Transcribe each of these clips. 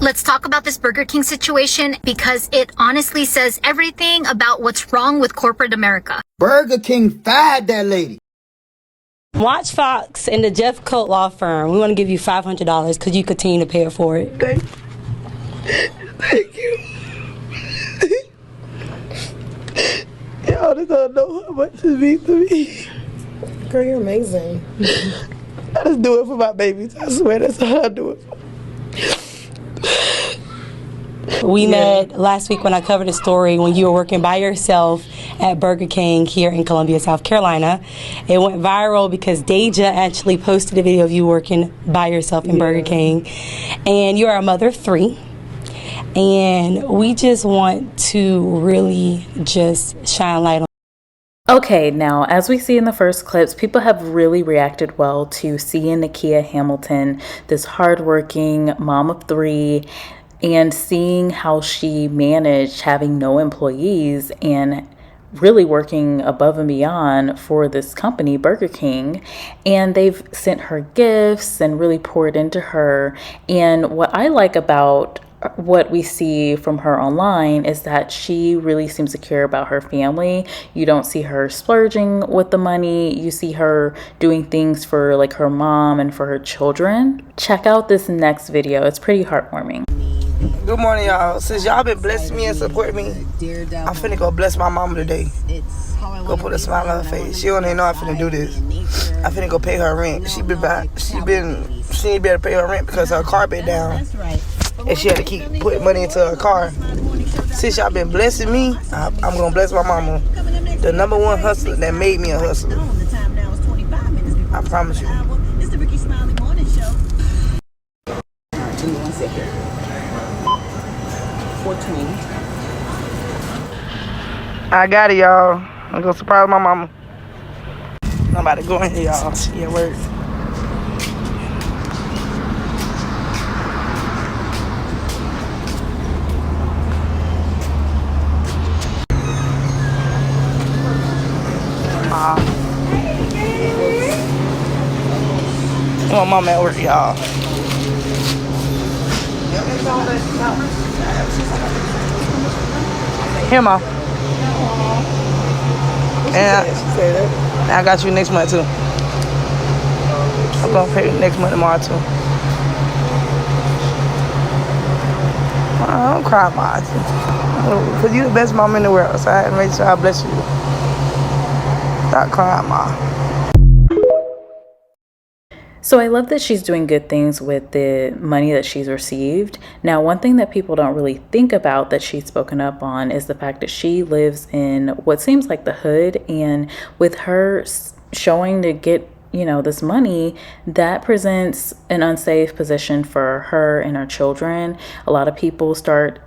Let's talk about this Burger King situation because it honestly says everything about what's wrong with corporate America. Burger King fired that lady. Watch Fox and the Jeff Coat law firm. We want to give you $500 because you continue to pay it forward. Thank you. Y'all just don't know how much it means to me. Girl, you're amazing. I just do it for my babies. I swear that's all I do it for. We met last week when I covered a story when you were working by yourself at Burger King here in Columbia, South Carolina. It went viral because Deja actually posted a video of you working by yourself in Burger King. And you are a mother of 3. And we just want to really just shine light on. Okay, now as we see in the first clips, people have really reacted well to seeing Nykia Hamilton, this hardworking mom of 3, and seeing how she managed having no employees and really working above and beyond for this company, Burger King. And they've sent her gifts and really poured into her. And what I like about what we see from her online is that she really seems to care about her family. You don't see her splurging with the money. You see her doing things for like her mom and for her children. Check out this next video. It's pretty heartwarming. Good morning, y'all. Since y'all been blessing me and supporting me, I'm finna go bless my mama today. Go put a smile on her face. She don't even know I'm finna do this. I'm finna go pay her rent. She ain't be able to pay her rent because her car been down. And she had to keep putting money into her car. Since y'all been blessing me, I'm gonna bless my mama. The #1 hustler that made me a hustler. I promise you. It's the Ricky Smiley Morning Show. Alright, give me 1 second. 420. I got it, y'all. I'm gonna surprise my mama. I'm about to go in here, y'all. She at work. My mom at work, y'all. Here, Mom. And I got you next month, too. I'm going to pay you next month tomorrow, too. Don't cry, Ma. Because you're the best mom in the world, so I had to make sure I bless you. Stop crying, Ma. So I love that she's doing good things with the money that she's received. Now, one thing that people don't really think about that she's spoken up on is the fact that she lives in what seems like the hood, and with her showing to get, you know, this money, that presents an unsafe position for her and her children. A lot of people start,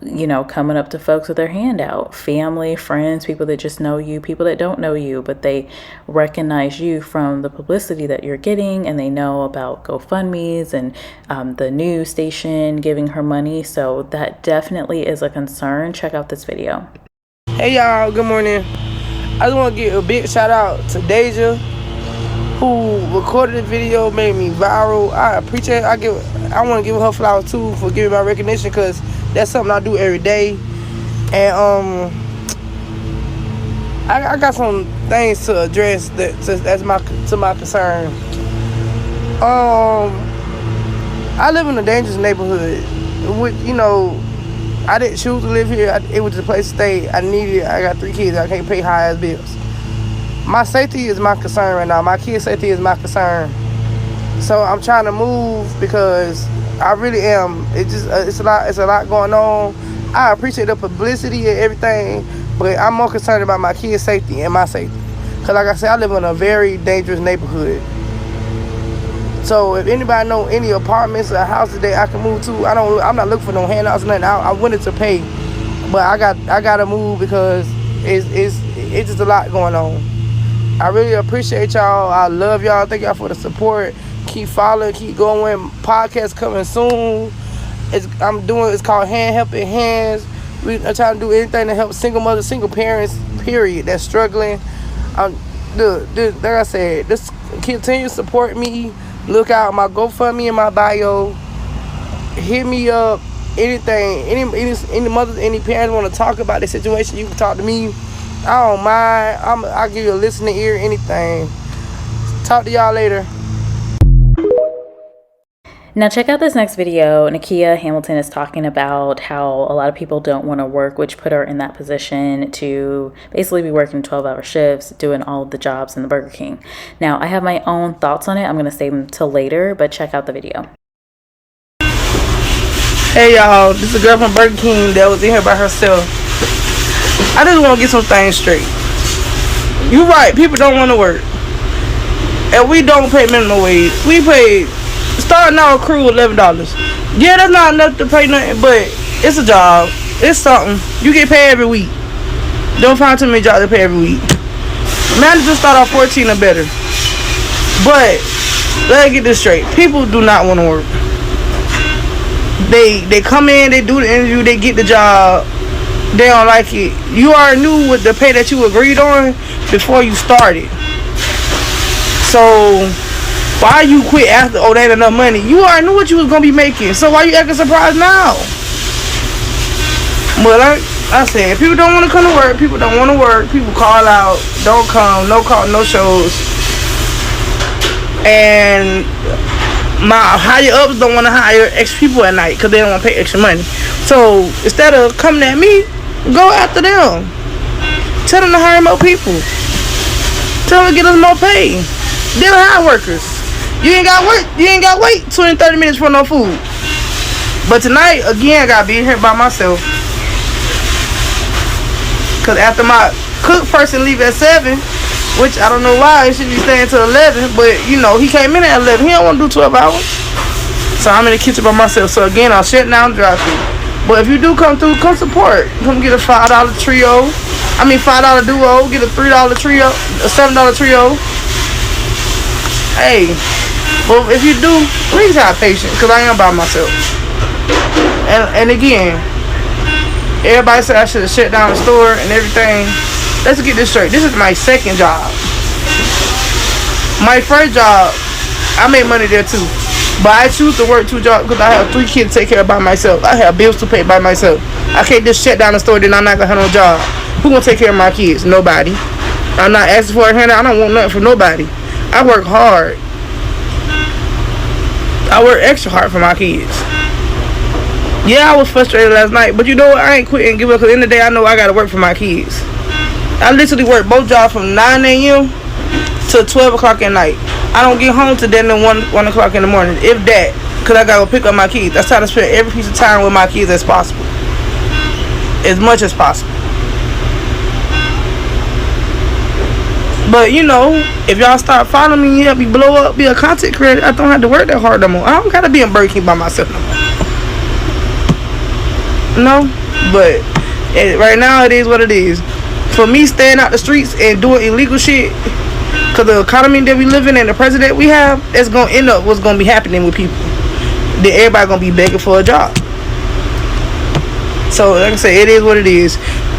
you know, coming up to folks with their hand out. Family, friends, people that just know you, people that don't know you, but they recognize you from the publicity that you're getting, and they know about GoFundMes and the news station giving her money. So that definitely is a concern. Check out this video. Hey, y'all. Good morning. I just want to give a big shout out to Deja, who recorded the video, made me viral. I appreciate it. I want to give her flowers too for giving my recognition, because that's something I do every day. And I got some things to address that's my concern. I live in a dangerous neighborhood. You know, I didn't choose to live here. It was the place to stay. I needed it. I got 3 kids. I can't pay high ass bills. My safety is my concern right now. My kids' safety is my concern. So I'm trying to move because I really am. It's a lot going on. I appreciate the publicity and everything, but I'm more concerned about my kids' safety and my safety. Cause like I said, I live in a very dangerous neighborhood. So if anybody know any apartments or houses that I can move to, I'm not looking for no handouts or nothing. I wanted to pay, but I gotta move because it's just a lot going on. I really appreciate y'all. I love y'all. Thank y'all for the support. Keep following, keep going. Podcast coming soon. It's called Hand Helping Hands. We are trying to do anything to help single mothers, single parents, period, that's struggling. Like I said, just continue to support me. Look out my GoFundMe in my bio. hit me up. Anything, any mothers, any parents want to talk about the situation, you can talk to me. I don't mind. I'll give you a listening ear, anything. Talk to y'all later. Now check out this next video. Nykia Hamilton is talking about how a lot of people don't want to work, which put her in that position to basically be working 12-hour shifts, doing all of the jobs in the Burger King. Now I have my own thoughts on it. I'm going to save them till later, but check out the video. Hey y'all, this is a girl from Burger King that was in here by herself. I just want to get some things straight. You right, people don't want to work. And we don't pay minimum wage. We pay, starting our crew $11. Yeah, that's not enough to pay nothing, but it's a job. It's something. You get paid every week. Don't find too many jobs to pay every week. Managers start off 14 or better. But, let's get this straight. People do not want to work. They come in, they do the interview, they get the job, they don't like it. You already knew what the pay that you agreed on before you started. So why you quit after, oh, they ain't enough money? You already knew what you was gonna be making, so why you acting surprised now? But like I said, people don't want to come to work, people don't want to work, people call out, don't come, no call, no shows. And my higher ups don't want to hire extra people at night because they don't want to pay extra money. So instead of coming at me, go after them. Tell them to hire more people. Tell them to get us more pay. They're hire workers. You ain't got work. You ain't got to wait 20-30 minutes for no food. But tonight, again, I got to be here by myself. Because after my cook person leave at 7, which I don't know why it should be staying till 11, but you know, he came in at 11. He don't want to do 12 hours. So I'm in the kitchen by myself. So again, I'll shut down the drive-thru. But if you do come through, come support. Come get a $5 trio. I mean $5 duo. Get a $3 trio, a $7 trio. Hey, well if you do, please have patience, because I am by myself. And again, everybody said I should have shut down the store and everything. Let's get this straight. This is my second job. My first job, I made money there too. But I choose to work 2 jobs because I have 3 kids to take care of by myself. I have bills to pay by myself. I can't just shut down the store, then I'm not going to have no job. Who going to take care of my kids? Nobody. I'm not asking for a handout. I don't want nothing from nobody. I work hard. I work extra hard for my kids. Yeah, I was frustrated last night, but you know what? I ain't quit and give up, because at the end of the day, I know I got to work for my kids. I literally work both jobs from 9 a.m. to 12 o'clock at night. I don't get home till then 1 o'clock in the morning, if that, because I got to go pick up my kids. I try to spend every piece of time with my kids as possible. As much as possible. But, you know, if y'all start following me, help me blow up, be a content creator, I don't have to work that hard no more. I don't got to be in Burger King by myself no more. No, but right now it is what it is. For me, staying out the streets and doing illegal shit, because the economy that we live in and the president we have, it's going to end up what's going to be happening with people. Then everybody going to be begging for a job. So, like I said, it is what it is.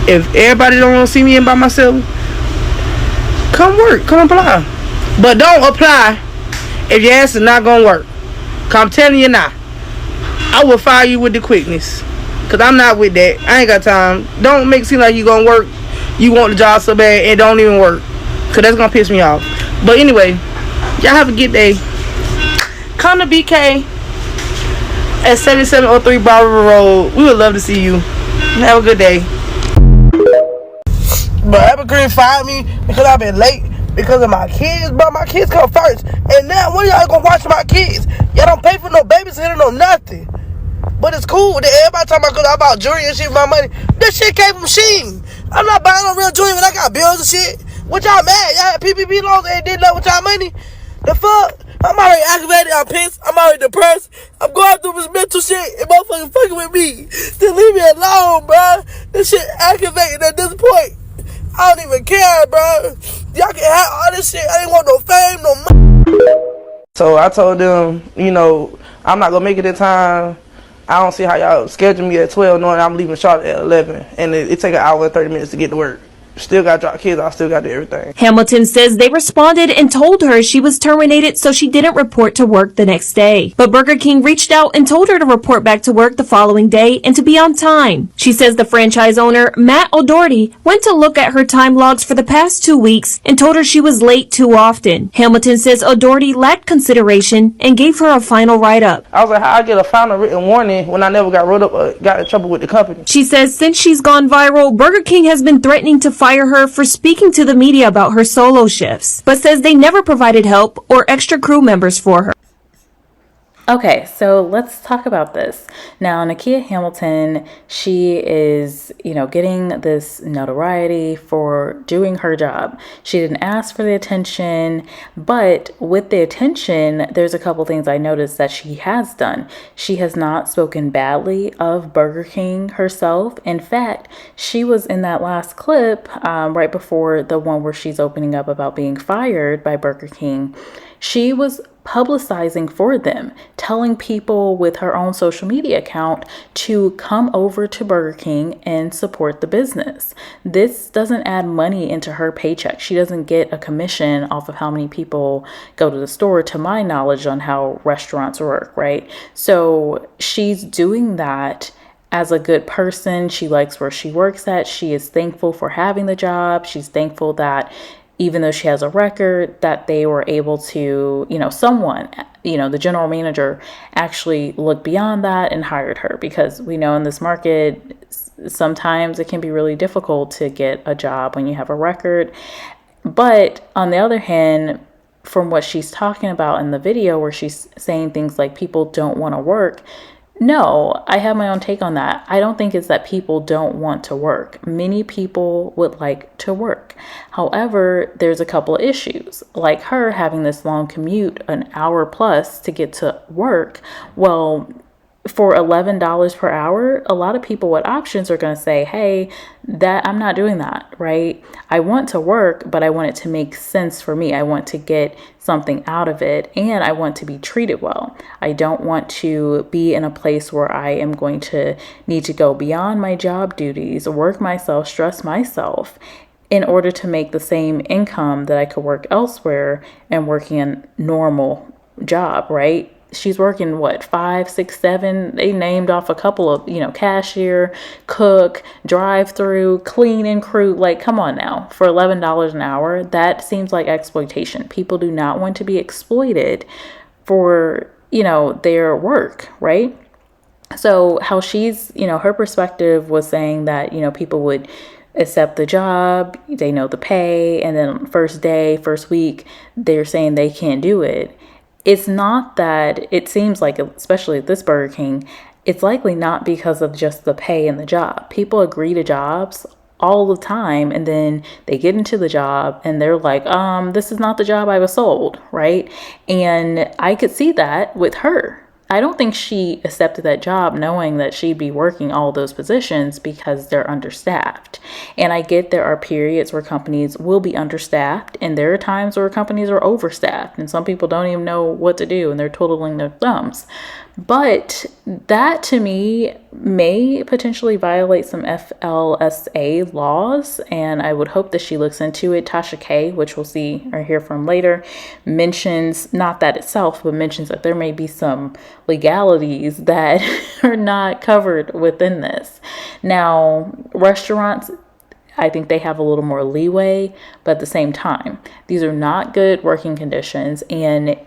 If everybody don't want to see me in by myself, come work, come apply. But don't apply if your ass is not going to work. Because I'm telling you now, I will fire you with the quickness. Because I'm not with that. I ain't got time. Don't make it seem like you going to work. You want the job so bad and don't even work. Because that's going to piss me off. But anyway, y'all have a good day. Come to BK at 7703 Barbara Road. We would love to see you. Have a good day. But Evergreen fired me because I've been late because of my kids. But my kids come first. And now when y'all gonna watch my kids? Y'all don't pay for no babysitter, no nothing. But it's cool that everybody talking about jewelry and shit with my money. This shit came from Shein. I'm not buying no real jewelry when I got bills and shit. What y'all mad? Y'all had PPP loans and did nothing with y'all money? The fuck? I'm already aggravated. I'm pissed. I'm already depressed. I'm going through this mental shit and motherfuckers fucking with me. Just leave me alone, bro. This shit aggravating at this point. I don't even care, bro. Y'all can have all this shit. I ain't want no fame, no money. So I told them, you know, I'm not gonna make it in time. I don't see how y'all schedule me at 12 knowing I'm leaving Charlotte at 11. And it take an hour and 30 minutes to get to work. Still got to drop kids off, still got to do everything. Hamilton says they responded and told her she was terminated, so she didn't report to work the next day. But Burger King reached out and told her to report back to work the following day and to be on time. She says the franchise owner, Matt O'Doherty, went to look at her time logs for the past 2 weeks and told her she was late too often. Hamilton says O'Doherty lacked consideration and gave her a final write-up. I was like, how I get a final written warning when I never got wrote up, got in trouble with the company? She says since she's gone viral, Burger King has been threatening to fire her for speaking to the media about her solo shifts, but says they never provided help or extra crew members for her. Okay, so let's talk about this. Now, Nykia Hamilton, she is, getting this notoriety for doing her job. She didn't ask for the attention, but with the attention, there's a couple things I noticed that she has done. She has not spoken badly of Burger King herself. In fact, she was in that last clip right before the one where she's opening up about being fired by Burger King. She was publicizing for them, telling people with her own social media account to come over to Burger King and support the business. This doesn't add money into her paycheck. She doesn't get a commission off of how many people go to the store, to my knowledge on how restaurants work, right? So she's doing that as a good person. She likes where she works at. She is thankful for having the job. She's thankful that even though she has a record, that they were able to, someone, the general manager actually looked beyond that and hired her, because we know in this market, sometimes it can be really difficult to get a job when you have a record. But on the other hand, from what she's talking about in the video where she's saying things like people don't want to work, no, I have my own take on that. I don't think it's that people don't want to work. Many people would like to work. However, there's a couple of issues, like her having this long commute, an hour plus to get to work. Well, for $11 per hour, a lot of people with options are going to say, hey, that I'm not doing that, right? I want to work, but I want it to make sense for me. I want to get something out of it, and I want to be treated well. I don't want to be in a place where I am going to need to go beyond my job duties, work myself, stress myself in order to make the same income that I could work elsewhere and working a normal job, right? She's working 5, 6, 7. They named off a couple of, cashier, cook, drive-through, cleaning crew. Like, come on now, for $11 an hour, that seems like exploitation. People do not want to be exploited for, their work, right? So how she's, her perspective was saying that, people would accept the job, they know the pay, and then first day, first week, they're saying they can't do it. It's not that, it seems like, especially at this Burger King, it's likely not because of just the pay and the job. People agree to jobs all the time, and then they get into the job and they're like, this is not the job I was sold, right? And I could see that with her. I don't think she accepted that job knowing that she'd be working all those positions because they're understaffed. And I get there are periods where companies will be understaffed, and there are times where companies are overstaffed and some people don't even know what to do and they're twiddling their thumbs. But that to me may potentially violate some FLSA laws, and I would hope that she looks into it. Tasha K, which we'll see or hear from later, mentions, not that itself, but mentions that there may be some legalities that are not covered within this. Now, restaurants, I think they have a little more leeway, but at the same time, these are not good working conditions. And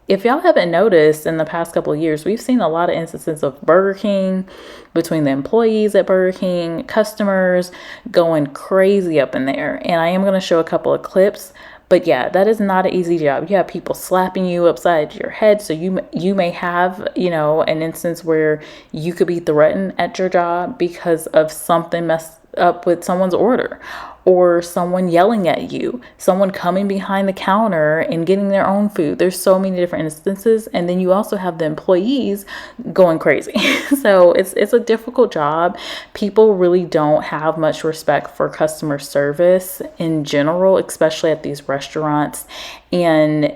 if y'all haven't noticed, in the past couple of years, we've seen a lot of instances of Burger King, between the employees at Burger King, customers going crazy up in there. And I am going to show a couple of clips. But yeah, that is not an easy job. You have people slapping you upside your head. So you may have, an instance where you could be threatened at your job because of something messed up with someone's order, or someone yelling at you, someone coming behind the counter and getting their own food. There's so many different instances. And then you also have the employees going crazy. So it's a difficult job. People really don't have much respect for customer service in general, especially at these restaurants. And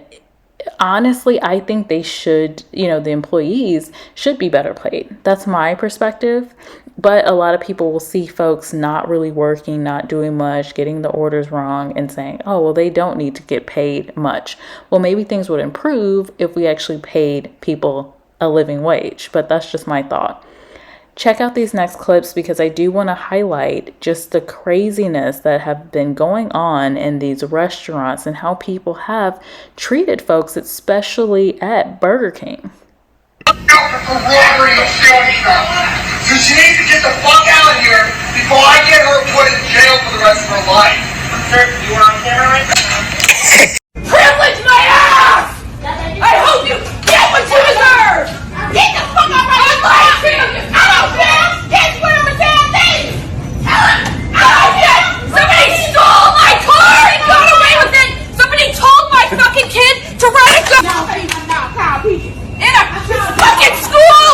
honestly, I think they should, the employees should be better paid. That's my perspective. But a lot of people will see folks not really working, not doing much, getting the orders wrong, and saying, oh, well, they don't need to get paid much. Well, maybe things would improve if we actually paid people a living wage. But that's just my thought. Check out these next clips because I do want to highlight just the craziness that have been going on in these restaurants and how people have treated folks, especially at Burger King. For robbery and stealing stuff. So she needs to get the fuck out of here before I get her put in jail for the rest of her life. Sir, you are on camera right now? Privilege my ass! I hope you get what you deserve! Get the fuck out of my life! I don't care! Kids wear the damn thing! I don't care! Somebody stole my car and got away with it! Somebody told my fucking kid to ride a car! In a fucking school!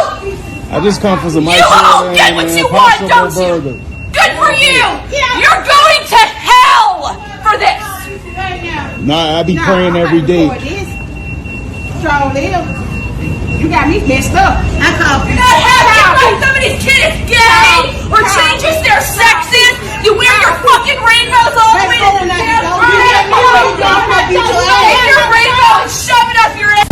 I just come for some You all get what you want, don't you? Good for you! You're going to hell for this! Nah, I be praying every day. You got me messed up. I call you. Not having like somebody's kid is gay or changes their sexes. You wear your fucking rainbows all the way to the tail. Take your rainbow and shove it up your ass.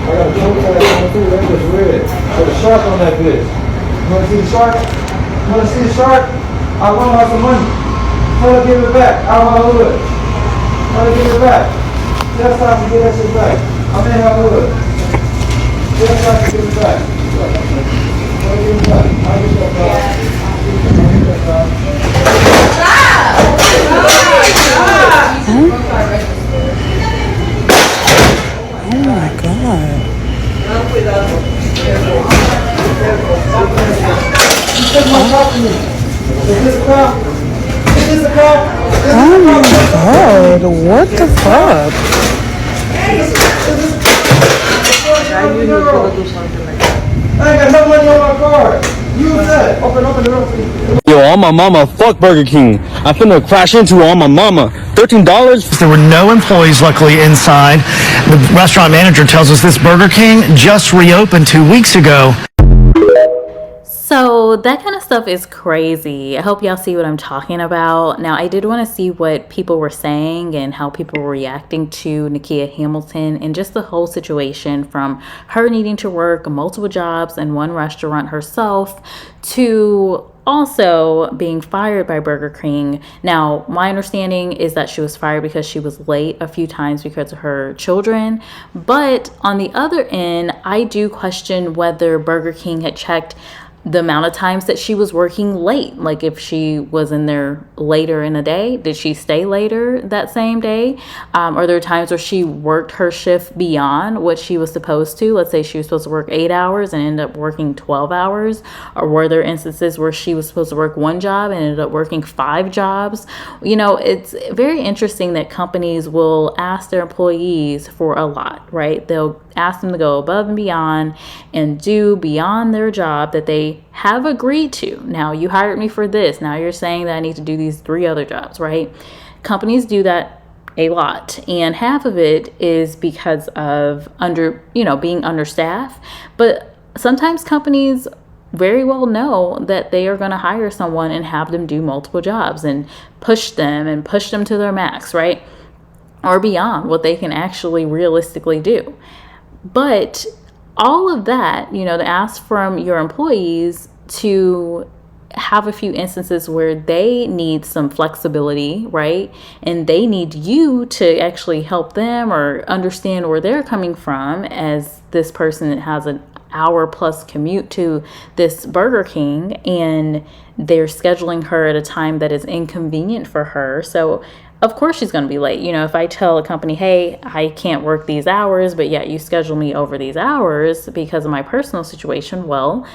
I got a joke that was red. There's a shark on that bitch. You wanna see the shark? You wanna see the shark? I loan her some money. Tell her to give it back. Out of my hood. Tell her to give it back. Tell her to get that shit back. I'm in her hood. Tell her to give it back. Tell her to give it back. I'll get that car. I'll get that car. Oh my God. Oh my God, what the fuck? I ain't got no money on my card. Use that. Open the door. Yo, on my mama, fuck Burger King. I finna crash into it on my mama. $13? There were no employees, luckily, inside. The restaurant manager tells us this Burger King just reopened 2 weeks ago. So that kind of stuff is crazy. I hope y'all see what I'm talking about. Now, I did want to see what people were saying and how people were reacting to Nykia Hamilton and just the whole situation, from her needing to work multiple jobs in one restaurant herself to also being fired by Burger King. Now, my understanding is that she was fired because she was late a few times because of her children. But on the other end, I do question whether Burger King had checked the amount of times that she was working late. Like, if she was in there later in a day, did she stay later that same day? Are there times where she worked her shift beyond what she was supposed to? Let's say she was supposed to work 8 hours and ended up working 12 hours. Or were there instances where she was supposed to work one job and ended up working 5 jobs? You know, it's very interesting that companies will ask their employees for a lot, right? They'll ask them to go above and beyond and do beyond their job that they have agreed to. Now, you hired me for this. Now you're saying that I need to do these 3 other jobs, right? Companies do that a lot, and half of it is because of being understaffed. But sometimes companies very well know that they are going to hire someone and have them do multiple jobs and push them to their max, right? Or beyond what they can actually realistically do. But all of that, to ask from your employees to have a few instances where they need some flexibility, right? And they need you to actually help them or understand where they're coming from, as this person has an hour plus commute to this Burger King and they're scheduling her at a time that is inconvenient for her. So of course she's going to be late. If I tell a company, hey, I can't work these hours, but yet you schedule me over these hours because of my personal situation, well,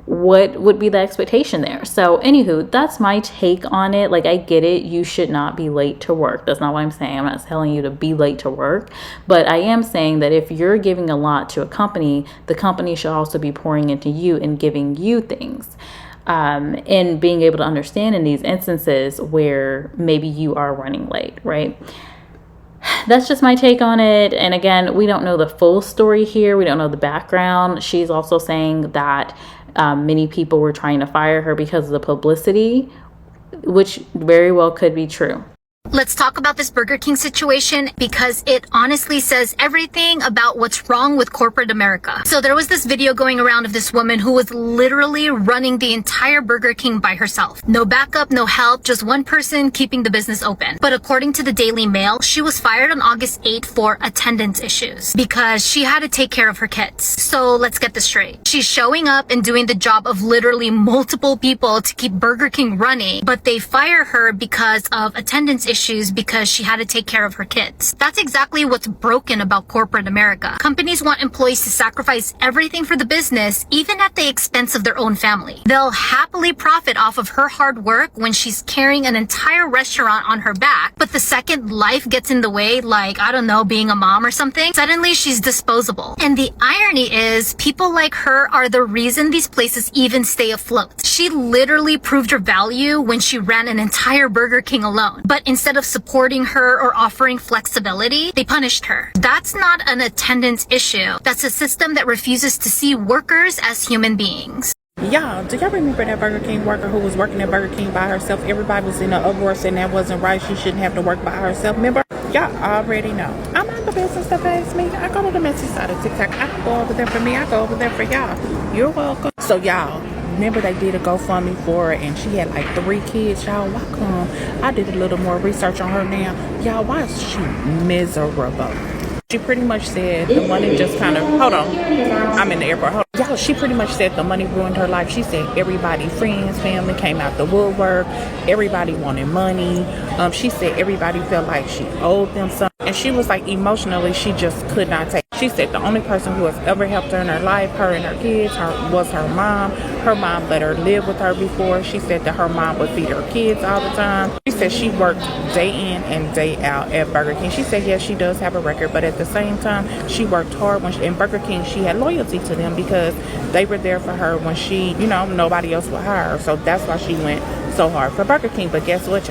what would be the expectation there? So anywho, that's my take on it. Like, I get it. You should not be late to work. That's not what I'm saying. I'm not telling you to be late to work, but I am saying that if you're giving a lot to a company, the company should also be pouring into you and giving you things. And being able to understand in these instances where maybe you are running late, right? that's just my take on it. And again, we don't know the full story here. We don't know the background. She's also saying that many people were trying to fire her because of the publicity, which very well could be true. Let's talk about this Burger King situation because it honestly says everything about what's wrong with corporate America. So there was this video going around of this woman who was literally running the entire Burger King by herself. No backup, no help, just one person keeping the business open. But according to the Daily Mail, she was fired on August 8th for attendance issues because she had to take care of her kids. So let's get this straight. She's showing up and doing the job of literally multiple people to keep Burger King running, but they fire her because of attendance issues because she had to take care of her kids. That's exactly what's broken about corporate America. Companies want employees to sacrifice everything for the business, even at the expense of their own family. They'll happily profit off of her hard work when she's carrying an entire restaurant on her back, but the second life gets in the way, like, I don't know, being a mom or something, suddenly she's disposable. And the irony is, people like her are the reason these places even stay afloat. She literally proved her value when she ran an entire Burger King alone. But instead of supporting her or offering flexibility, they punished her. That's not an attendance issue. That's a system that refuses to see workers as human beings. Y'all, do y'all remember that Burger King worker who was working at Burger King by herself? Everybody was in an uproar saying that wasn't right. She shouldn't have to work by herself. Remember? Y'all already know. I'm not the business that pays me. I go to the messy side of TikTok. I go over there for me. I go over there for y'all. You're welcome. So y'all, remember they did a GoFundMe for her and she had like 3 kids. Y'all, why come? I did a little more research on her now. Y'all, why is she miserable? She pretty much said the money just kind of, hold on, I'm in the airport, hold on. Y'all, she pretty much said the money ruined her life. She said everybody, friends, family came out the woodwork. Everybody wanted money. She said everybody felt like she owed them something. And she was like, emotionally, she just could not take it. She said the only person who has ever helped her in her life, her and her kids, was her mom. Her mom let her live with her before. She said that her mom would feed her kids all the time. She said she worked day in and day out at Burger King. She said, yes, she does have a record, but at the same time, she worked hard. In Burger King, she had loyalty to them because they were there for her when she, nobody else would hire her. So that's why she went so hard for Burger King. But guess what?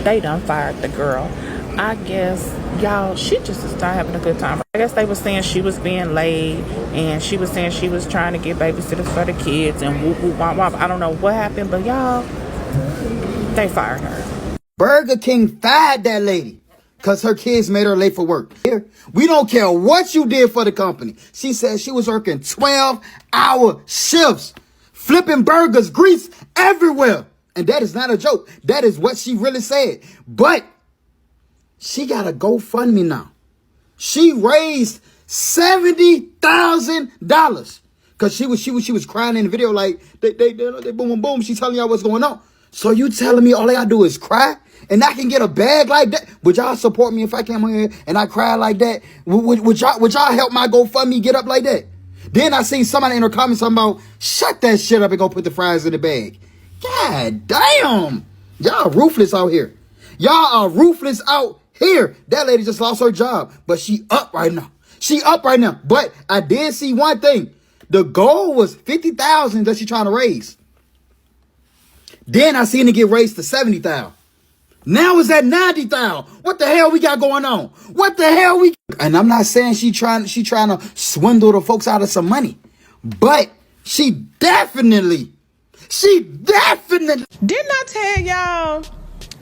They done fired the girl. I guess, y'all, she just is not having a good time. I guess they were saying she was being laid and she was saying she was trying to get babysitters for the kids and whoop, whoop, womp, womp. I don't know what happened, but y'all, they fired her. Burger King fired that lady because her kids made her late for work. Here, we don't care what you did for the company. She said she was working 12-hour shifts, flipping burgers, grease everywhere. And that is not a joke. That is what she really said. But she got a GoFundMe now. She raised $70,000 because she was crying in the video like they boom boom boom. She telling y'all what's going on. So you telling me all I gotta do is cry and I can get a bag like that? Would y'all support me if I came here and I cried like that? Would y'all help my GoFundMe get up like that? Then I seen somebody in her comments talking about shut that shit up and go put the fries in the bag. God damn, y'all ruthless out here. Y'all are ruthless out here. That lady just lost her job, but she up right now. She up right now. But I did see one thing. The goal was $50,000 that she trying to raise. Then I seen it get raised to $70,000. Now it's at $90,000. What the hell we got going on? What the hell we? And I'm not saying she trying to swindle the folks out of some money, but she definitely. Didn't I tell y'all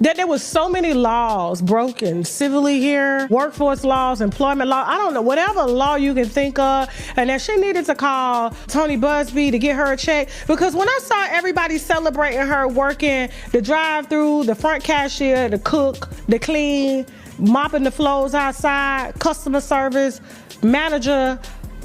that there was so many laws broken civilly here, workforce laws, employment law, I don't know, whatever law you can think of, and that she needed to call Tony Busby to get her a check? Because when I saw everybody celebrating her working the drive-through, the front cashier, the cook, the clean, mopping the floors outside, customer service, manager,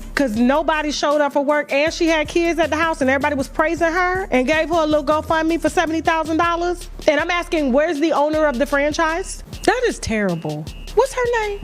because nobody showed up for work and she had kids at the house and everybody was praising her and gave her a little GoFundMe for $70,000. And I'm asking, where's the owner of the franchise? That is terrible. What's her name?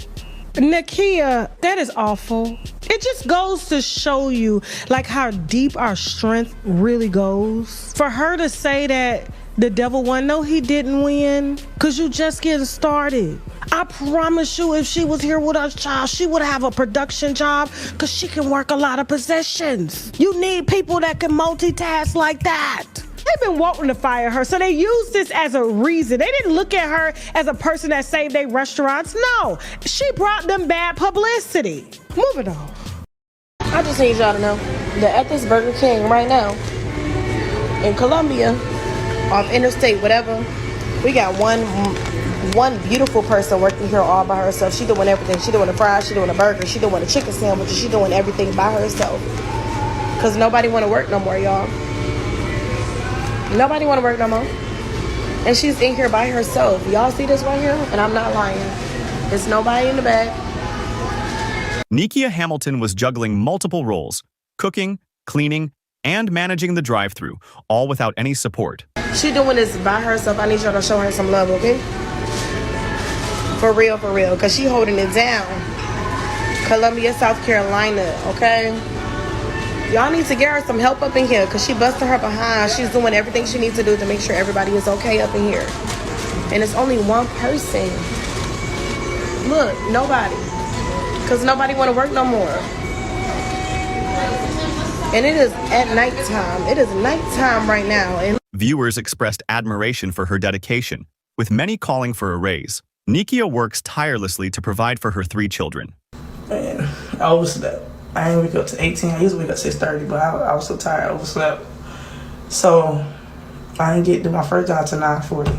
Nykia. That is awful. It just goes to show you like how deep our strength really goes. For her to say that the devil won, no, he didn't win, because you just getting started. I promise you, if she was here with us, child, she would have a production job because she can work a lot of positions. You need people that can multitask like that. They've been wanting to fire her, so they used this as a reason. They didn't look at her as a person that saved their restaurants. No, she brought them bad publicity. Moving on. I just need y'all to know that at this Burger King right now in Columbia, off Interstate, whatever, we got one beautiful person working here all by herself. She doing everything. She doing the fries, she doing the burger, she doing the chicken sandwiches, she doing everything by herself. Cause nobody want to work no more, y'all. Nobody want to work no more. And she's in here by herself. Y'all see this right here? And I'm not lying. There's nobody in the back. Nykia Hamilton was juggling multiple roles: cooking, cleaning, and managing the drive-thru, all without any support. She doing this by herself. I need y'all to show her some love, okay? For real, because she holding it down. Columbia, South Carolina, okay? Y'all need to get her some help up in here because she busted her behind. She's doing everything she needs to do to make sure everybody is okay up in here. And it's only one person. Look, nobody. Because nobody want to work no more. And it is at nighttime. It is nighttime right now. And viewers expressed admiration for her dedication, with many calling for a raise. Nykia works tirelessly to provide for her 3 children. Man, I overslept. I didn't wake up to 18. I used to wake up 6:30, but I was so tired, I overslept. So I didn't get to my first job till 9:40.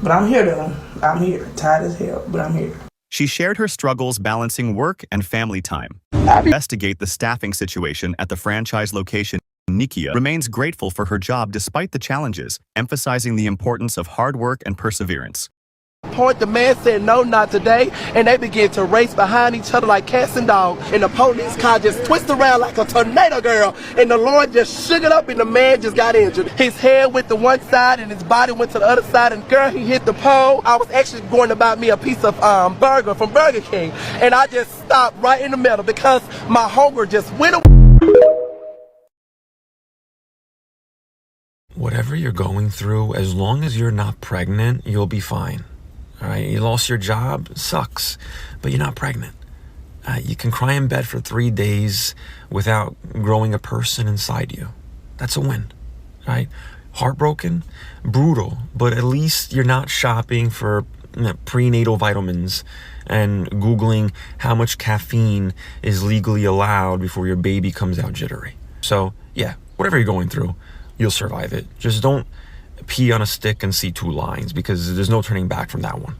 But I'm here though. I'm here. Tired as hell, but I'm here. She shared her struggles balancing work and family time. To investigate the staffing situation at the franchise location, Nykia remains grateful for her job despite the challenges, emphasizing the importance of hard work and perseverance. Point, the man said no, not today, and they began to race behind each other like cats and dogs, and the police car just twisted around like a tornado, girl, and the Lord just shook it up and the man just got injured. His head went to one side and his body went to the other side, and girl, he hit the pole. I was actually going to buy me a piece of burger from Burger King, and I just stopped right in the middle because my hunger just went away. Whatever you're going through, as long as you're not pregnant, you'll be fine. All right, you lost your job, sucks, but you're not pregnant. You can cry in bed for 3 days without growing a person inside you. That's a win, right? Heartbroken, brutal, but at least you're not shopping for prenatal vitamins and Googling how much caffeine is legally allowed before your baby comes out jittery. So yeah, whatever you're going through, you'll survive it. Just don't pee on a stick and see 2 lines because there's no turning back from that one.